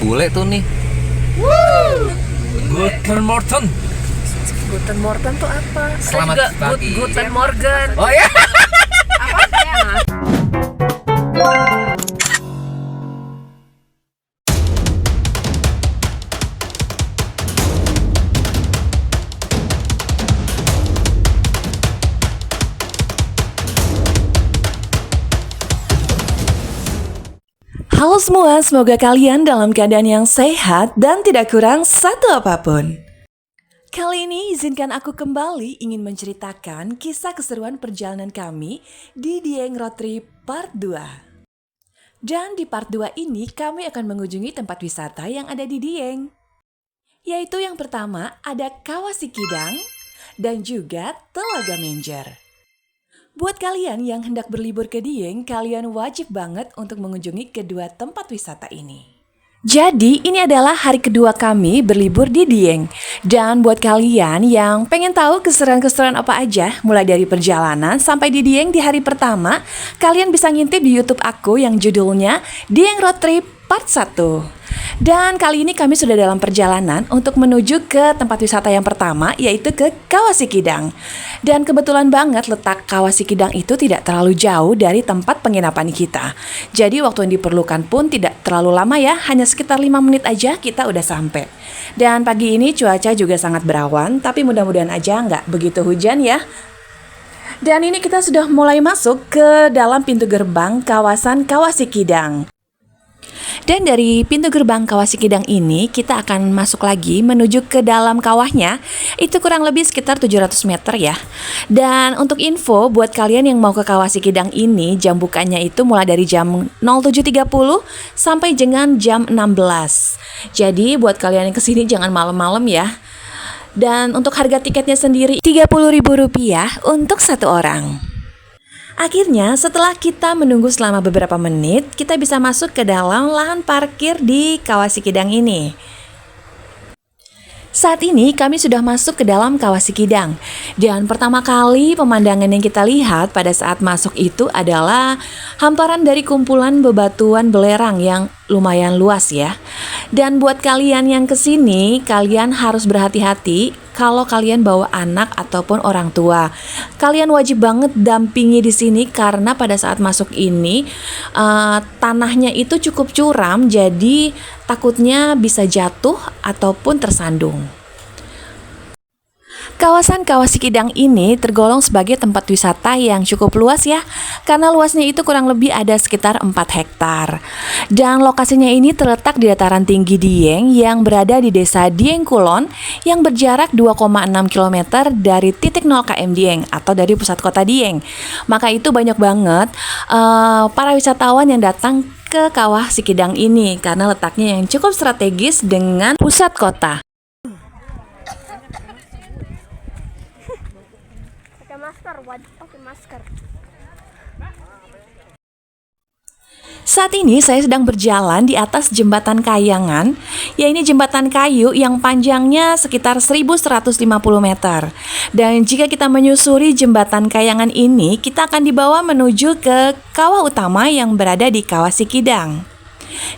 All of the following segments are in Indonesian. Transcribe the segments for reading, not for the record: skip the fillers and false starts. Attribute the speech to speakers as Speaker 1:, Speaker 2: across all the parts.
Speaker 1: Bule tuh nih. Guten Morgen.
Speaker 2: Guten Morgen tuh apa?
Speaker 1: Selamat
Speaker 2: Saya juga
Speaker 1: pagi.
Speaker 2: Guten Morgen.
Speaker 1: Oh ya.
Speaker 2: Apa ya? Halo semua, semoga kalian dalam keadaan yang sehat dan tidak kurang satu apapun. Kali ini izinkan aku kembali ingin menceritakan kisah keseruan perjalanan kami di Dieng Road Trip Part 2. Dan di part 2 ini kami akan mengunjungi tempat wisata yang ada di Dieng. Yaitu yang pertama ada Kawah Sikidang dan juga Telaga Menjer. Buat kalian yang hendak berlibur ke Dieng, kalian wajib banget untuk mengunjungi kedua tempat wisata ini. Jadi ini adalah hari kedua kami berlibur di Dieng. Dan buat kalian yang pengen tahu keseruan-keseruan apa aja mulai dari perjalanan sampai di Dieng di hari pertama, kalian bisa ngintip di YouTube aku yang judulnya Dieng Road Trip Part 1. Dan kali ini kami sudah dalam perjalanan untuk menuju ke tempat wisata yang pertama, yaitu ke Kawah Sikidang. Dan kebetulan banget letak Kawah Sikidang itu tidak terlalu jauh dari tempat penginapan kita. Jadi waktu yang diperlukan pun tidak terlalu lama ya, hanya sekitar 5 menit aja kita udah sampai. Dan pagi ini cuaca juga sangat berawan, tapi mudah-mudahan aja nggak begitu hujan ya. Dan ini kita sudah mulai masuk ke dalam pintu gerbang kawasan Kawah Sikidang. Dan dari pintu gerbang Kawah Sikidang ini kita akan masuk lagi menuju ke dalam kawahnya. Itu kurang lebih sekitar 700 meter ya. Dan untuk info buat kalian yang mau ke Kawah Sikidang ini, jam bukanya itu mulai dari jam 07.30 sampai dengan jam 16. Jadi buat kalian yang kesini jangan malam-malam ya. Dan untuk harga tiketnya sendiri Rp30.000 untuk satu orang. Akhirnya setelah kita menunggu selama beberapa menit, kita bisa masuk ke dalam lahan parkir di Kawah Sikidang ini. Saat ini kami sudah masuk ke dalam Kawah Sikidang. Dan pertama kali pemandangan yang kita lihat pada saat masuk itu adalah hamparan dari kumpulan bebatuan belerang yang lumayan luas ya. Dan buat kalian yang kesini, kalian harus berhati-hati kalau kalian bawa anak ataupun orang tua. Kalian wajib banget dampingi di sini karena pada saat masuk ini tanahnya itu cukup curam, jadi takutnya bisa jatuh ataupun tersandung. Kawasan Kawah Sikidang ini tergolong sebagai tempat wisata yang cukup luas ya, karena luasnya itu kurang lebih ada sekitar 4 hektar. Dan lokasinya ini terletak di dataran tinggi Dieng yang berada di desa Dieng Kulon yang berjarak 2,6 km dari titik 0 km Dieng atau dari pusat kota Dieng. Maka itu banyak banget para wisatawan yang datang ke Kawah Sikidang ini karena letaknya yang cukup strategis dengan pusat kota.
Speaker 3: Wajib pakai masker.
Speaker 2: Saat ini saya sedang berjalan di atas jembatan kayangan, yaitu jembatan kayu yang panjangnya sekitar 1150 meter. Dan jika kita menyusuri jembatan kayangan ini, kita akan dibawa menuju ke kawah utama yang berada di Kawah Sikidang.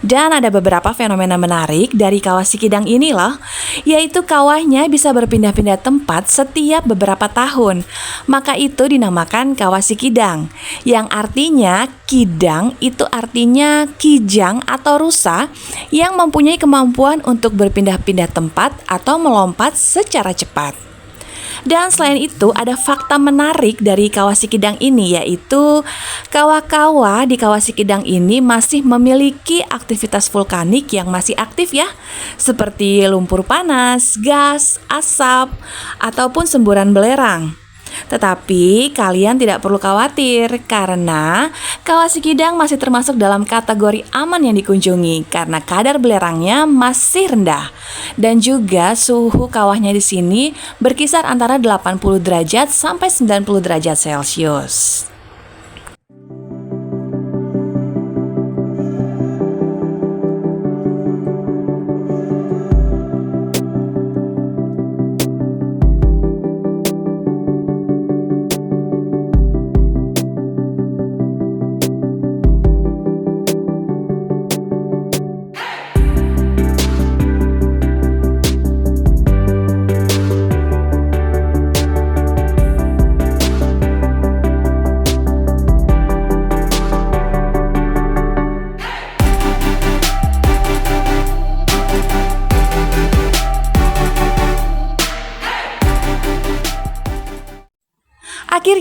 Speaker 2: Dan ada beberapa fenomena menarik dari Kawah Sikidang ini loh, yaitu kawahnya bisa berpindah-pindah tempat setiap beberapa tahun. Maka itu dinamakan Kawah Sikidang, yang artinya kidang itu artinya kijang atau rusa yang mempunyai kemampuan untuk berpindah-pindah tempat atau melompat secara cepat. Dan selain itu ada fakta menarik dari Kawah Sikidang ini, yaitu kawah-kawah di Kawah Sikidang ini masih memiliki aktivitas vulkanik yang masih aktif ya, seperti lumpur panas, gas, asap, ataupun semburan belerang. Tetapi kalian tidak perlu khawatir karena Kawah Sikidang masih termasuk dalam kategori aman yang dikunjungi karena kadar belerangnya masih rendah. Dan juga suhu kawahnya di sini berkisar antara 80 derajat sampai 90 derajat Celcius.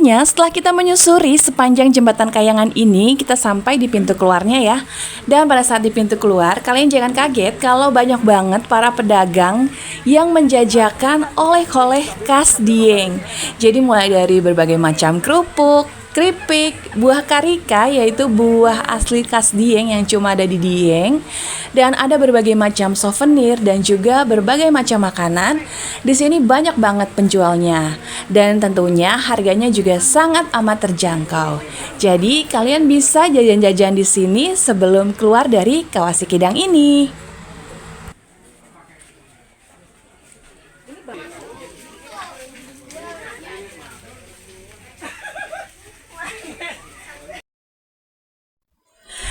Speaker 2: akhirnya setelah kita menyusuri sepanjang jembatan Kayangan ini, kita sampai di pintu keluarnya ya. Dan pada saat di pintu keluar, kalian jangan kaget kalau banyak banget para pedagang yang menjajakan oleh-oleh khas Dieng. Jadi mulai dari berbagai macam kerupuk, keripik, buah karika yaitu buah asli khas Dieng yang cuma ada di Dieng, dan ada berbagai macam souvenir dan juga berbagai macam makanan. Di sini banyak banget penjualnya dan tentunya harganya juga sangat amat terjangkau. Jadi kalian bisa jajan-jajan di sini sebelum keluar dari Kawasikidang ini.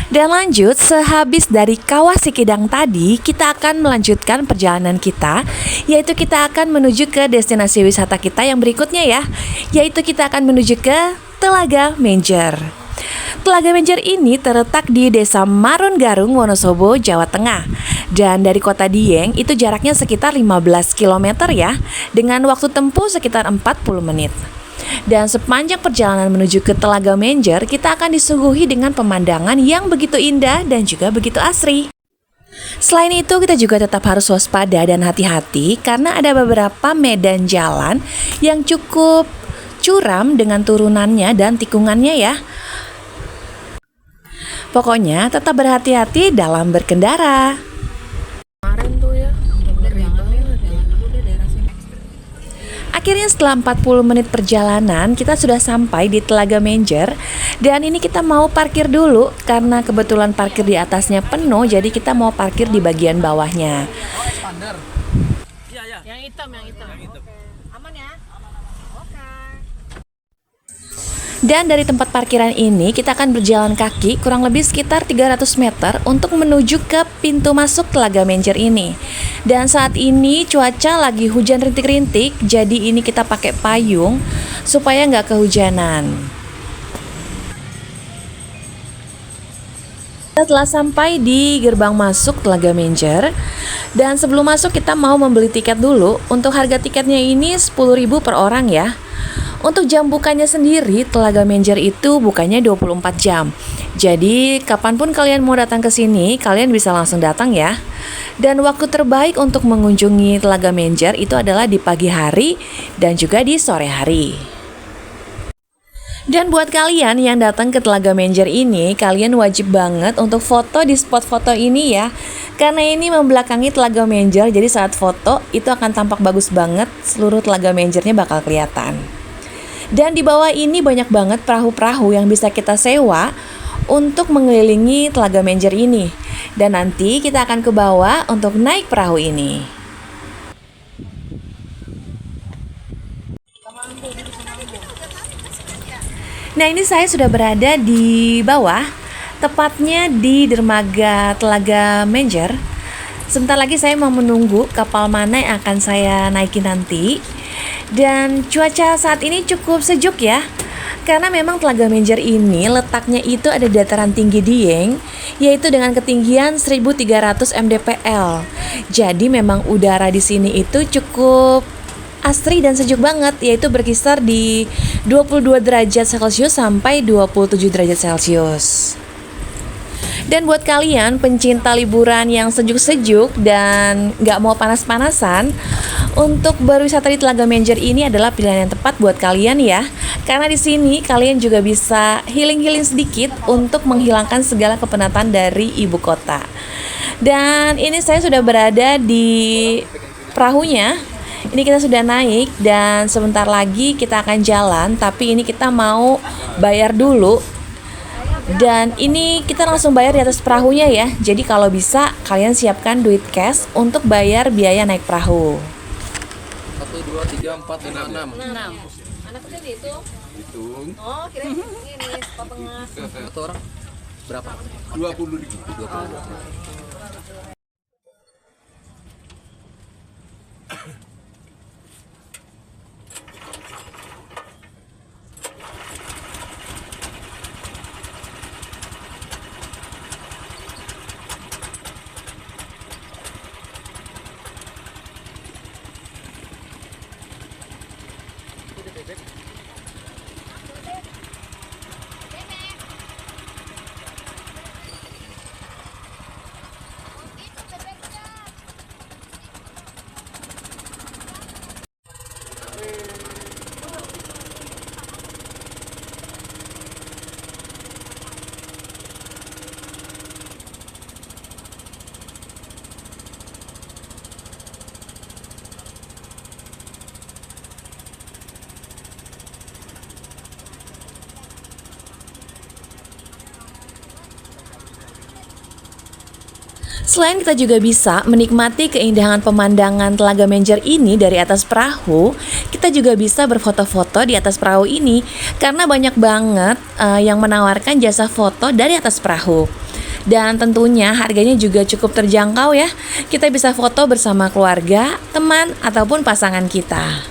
Speaker 2: Dan lanjut, sehabis dari Kawasikidang tadi, kita akan melanjutkan perjalanan kita, yaitu kita akan menuju ke destinasi wisata kita yang berikutnya ya, yaitu kita akan menuju ke Telaga Menjer. Telaga Menjer ini terletak di Desa Marungarung, Wonosobo, Jawa Tengah. Dan dari kota Dieng itu jaraknya sekitar 15 km ya, dengan waktu tempuh sekitar 40 menit. Dan sepanjang perjalanan menuju ke Telaga Menjer, kita akan disuguhi dengan pemandangan yang begitu indah dan juga begitu asri. Selain itu, kita juga tetap harus waspada dan hati-hati karena ada beberapa medan jalan yang cukup curam dengan turunannya dan tikungannya ya. Pokoknya tetap berhati-hati dalam berkendara. Akhirnya setelah 40 menit perjalanan, kita sudah sampai di Telaga Menjer. Dan ini kita mau parkir dulu, karena kebetulan parkir di atasnya penuh, jadi kita mau parkir di bagian bawahnya.
Speaker 4: Yang hitam. Aman ya?
Speaker 2: Dan dari tempat parkiran ini kita akan berjalan kaki kurang lebih sekitar 300 meter untuk menuju ke pintu masuk Telaga Menjer ini. Dan saat ini cuaca lagi hujan rintik-rintik, jadi ini kita pakai payung supaya nggak kehujanan. Setelah sampai di gerbang masuk Telaga Menjer, dan sebelum masuk kita mau membeli tiket dulu. Untuk harga tiketnya ini 10.000 per orang ya. Untuk jam bukanya sendiri, Telaga Menjer itu bukanya 24 jam. Jadi, kapanpun kalian mau datang ke sini, kalian bisa langsung datang ya. Dan waktu terbaik untuk mengunjungi Telaga Menjer itu adalah di pagi hari dan juga di sore hari. Dan buat kalian yang datang ke Telaga Menjer ini, kalian wajib banget untuk foto di spot foto ini ya. Karena ini membelakangi Telaga Menjer, jadi saat foto itu akan tampak bagus banget, seluruh Telaga Menjernya bakal kelihatan. Dan di bawah ini banyak banget perahu-perahu yang bisa kita sewa untuk mengelilingi Telaga Menjer ini. Dan nanti kita akan ke bawah untuk naik perahu ini. Nah, ini saya sudah berada di bawah, tepatnya di dermaga Telaga Menjer. Sebentar lagi saya mau menunggu kapal mana yang akan saya naiki nanti. Dan cuaca saat ini cukup sejuk ya, karena memang Telaga Menjer ini letaknya itu ada di dataran tinggi Dieng, yaitu dengan ketinggian 1300 mdpl. Jadi memang udara di sini itu cukup asri dan sejuk banget, yaitu berkisar di 22 derajat Celcius sampai 27 derajat Celcius. Dan buat kalian pencinta liburan yang sejuk-sejuk dan gak mau panas-panasan, untuk berwisata di Telaga Menjer ini adalah pilihan yang tepat buat kalian ya. Karena di sini kalian juga bisa healing-healing sedikit untuk menghilangkan segala kepenatan dari ibu kota. Dan ini saya sudah berada di perahunya. Ini kita sudah naik dan sebentar lagi kita akan jalan, tapi ini kita mau bayar dulu. Dan ini kita langsung bayar di atas perahunya ya. Jadi kalau bisa kalian siapkan duit cash untuk bayar biaya naik perahu.
Speaker 1: 1, 2, 3, 4, 5, 6.
Speaker 4: 6. Anak kecil dihitung?
Speaker 1: Hitung.
Speaker 4: Oh, kira ini setengah.
Speaker 1: Satu orang berapa?
Speaker 5: 20.000.
Speaker 1: 20.
Speaker 2: Selain kita juga bisa menikmati keindahan pemandangan Telaga Menjer ini dari atas perahu, kita juga bisa berfoto-foto di atas perahu ini karena banyak banget yang menawarkan jasa foto dari atas perahu. Dan tentunya harganya juga cukup terjangkau ya. Kita bisa foto bersama keluarga, teman, ataupun pasangan kita.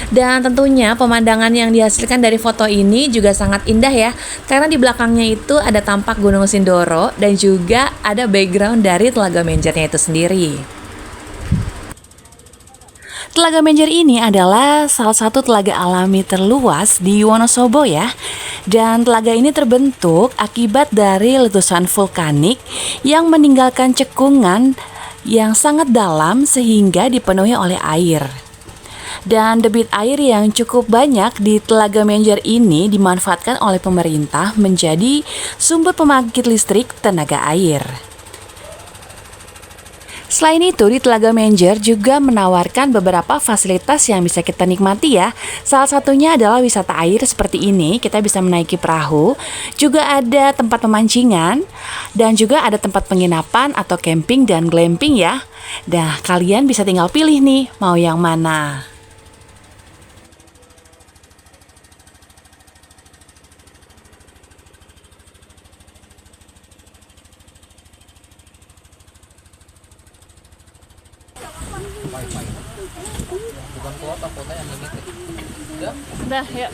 Speaker 2: Dan tentunya pemandangan yang dihasilkan dari foto ini juga sangat indah ya, karena di belakangnya itu ada tampak Gunung Sindoro dan juga ada background dari Telaga Menjernya itu sendiri. Telaga Menjer ini adalah salah satu telaga alami terluas di Wonosobo ya. Dan telaga ini terbentuk akibat dari letusan vulkanik yang meninggalkan cekungan yang sangat dalam sehingga dipenuhi oleh air. Dan debit air yang cukup banyak di Telaga Menjer ini dimanfaatkan oleh pemerintah menjadi sumber pembangkit listrik tenaga air. Selain itu, di Telaga Menjer juga menawarkan beberapa fasilitas yang bisa kita nikmati ya. Salah satunya adalah wisata air seperti ini, kita bisa menaiki perahu, juga ada tempat pemancingan, dan juga ada tempat penginapan atau camping dan glamping ya. Nah, kalian bisa tinggal pilih nih, mau yang mana.
Speaker 1: Bukan kuota, kuota yang limited. Udah?
Speaker 4: Udah, yuk.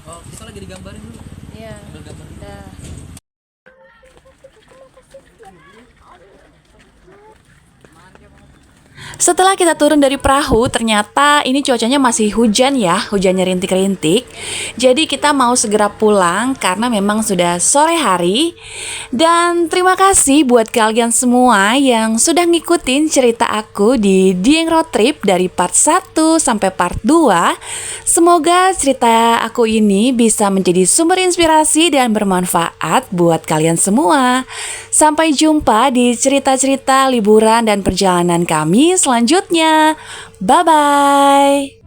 Speaker 1: Oh, kita lagi digambarin dulu.
Speaker 4: Iya.
Speaker 1: Ambil gambar.
Speaker 4: Udah.
Speaker 2: Setelah kita turun dari perahu, ternyata ini cuacanya masih hujan ya, hujannya rintik-rintik. Jadi kita mau segera pulang karena memang sudah sore hari. Dan terima kasih buat kalian semua yang sudah ngikutin cerita aku di Dieng Road Trip dari part 1 sampai part 2. Semoga cerita aku ini bisa menjadi sumber inspirasi dan bermanfaat buat kalian semua. Sampai jumpa di cerita-cerita liburan dan perjalanan kami selanjutnya. Bye-bye.